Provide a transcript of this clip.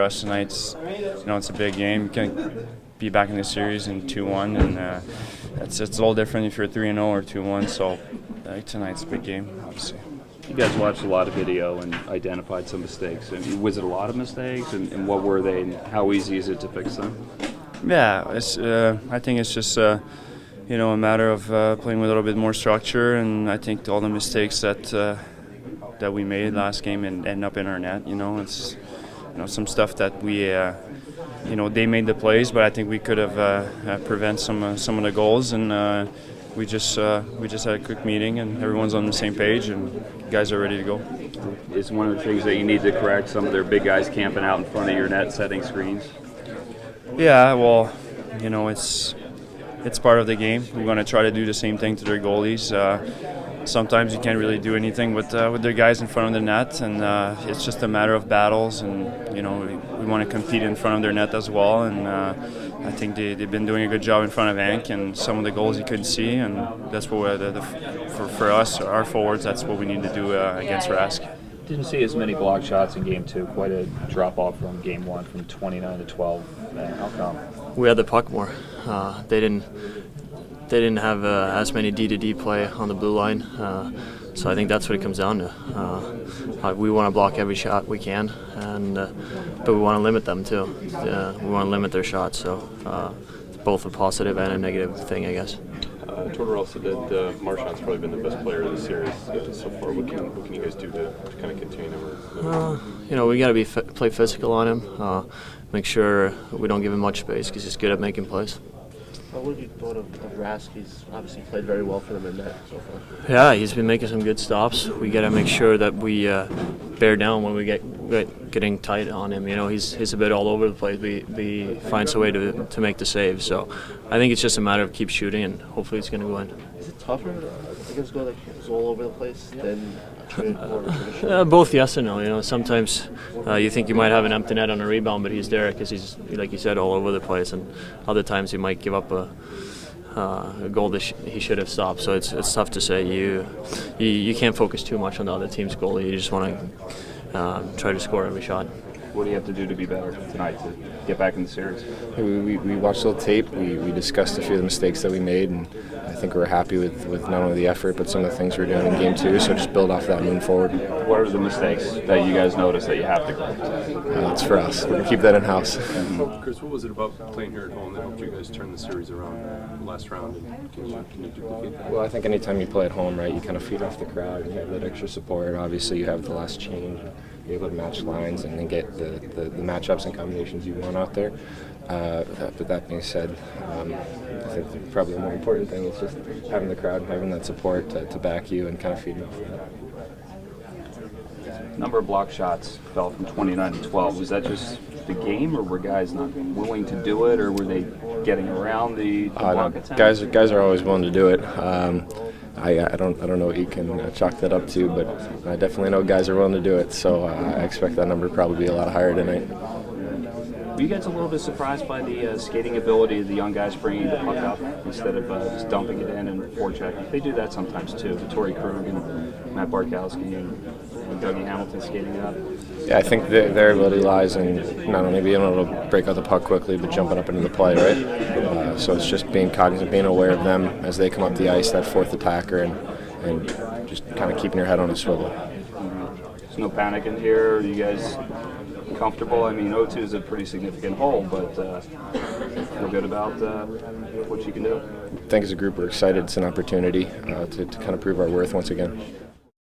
us tonight. It's a big game. You can be back in the series in 2-1, and it's a little different if you're 3-0 or 2-1. So tonight's a big game, obviously. You guys watched a lot of video and identified some mistakes. Was it a lot of mistakes, and what were they, and how easy is it to fix them? Yeah, I think it's just a matter of playing with a little bit more structure, and I think all the mistakes that we made last game and end up in our net. It's some stuff that we they made the plays, but I think we could have prevent some of the goals, and we just had a quick meeting and everyone's on the same page and guys are ready to go. Is one of the things that you need to correct some of their big guys camping out in front of your net, setting screens? Yeah, well, it's part of the game. We're going to try to do the same thing to their goalies. Sometimes you can't really do anything with their guys in front of the net, and it's just a matter of battles. And we want to compete in front of their net as well. And I think they've been doing a good job in front of Hank, and some of the goals you couldn't see. And that's what for us, our forwards, that's what we need to do against Rask. Didn't see as many block shots in Game 2. Quite a drop off from Game 1, from 29 to 12. How come? We had the puck more. They didn't have as many D-to-D play on the blue line, so I think that's what it comes down to. We want to block every shot we can, but we want to limit them too. We want to limit their shots, so it's both a positive and a negative thing, I guess. Tortorella said that Marchand's probably been the best player of the series so far. What can you guys do to kind of contain him? We got to play physical on him, make sure we don't give him much space because he's good at making plays. What have you thought of Rask? He's obviously played very well for them in net so far. Yeah, he's been making some good stops. We got to make sure that we bear down when we getting tight on him. He's a bit all over the place. He finds a way to make the save. So I think it's just a matter of keep shooting, and hopefully it's going to go in. Is it tougher against a guy that's all over the place than both yes and no. Sometimes you think you might have an empty net on a rebound, but he's there because he's, like you said, all over the place. And other times he might give up a goal that he should have stopped. So it's tough to say. You can't focus too much on the other team's goal. You just want to try to score every shot. What do you have to do to be better tonight to get back in the series? We watched a little tape. We discussed a few of the mistakes that we made, and I think we're happy with not only the effort but some of the things we're doing in Game 2. So just build off that moving forward. What are the mistakes that you guys notice that you have to correct? It's for us. We're gonna keep that in house. Chris, what was it about playing here at home that helped you guys turn the series around last round? And can you duplicate that? Well, I think anytime you play at home, right, you kind of feed off the crowd and you have that extra support. Obviously, you have the last change. You're able to match lines and then get the matchups and combinations you want out there. But that being said, I think probably the more important thing is just having the crowd and having that support to back you and kind of feeding off of that. Number of block shots fell from 29 to 12. Was that just the game, or were guys not willing to do it, or were they getting around the block attempt? Guys are always willing to do it. I don't know what you can chalk that up to, but I definitely know guys are willing to do it. So I expect that number to probably be a lot higher tonight. Were you guys a little bit surprised by the skating ability of the young guys bringing the puck up instead of just dumping it in and forechecking? They do that sometimes too. Torrey Krug and Matt Bartkowski and Dougie Hamilton skating it up. Yeah, I think their ability lies in not only being able to break out the puck quickly, but jumping up into the play, right? So it's just being cognizant, being aware of them as they come up the ice, that fourth attacker, and just kind of keeping your head on a swivel. There's no panic in here. Are you guys comfortable? I mean, 0-2 is a pretty significant hole, but feel good about what you can do? I think as a group we're excited. It's an opportunity to kind of prove our worth once again.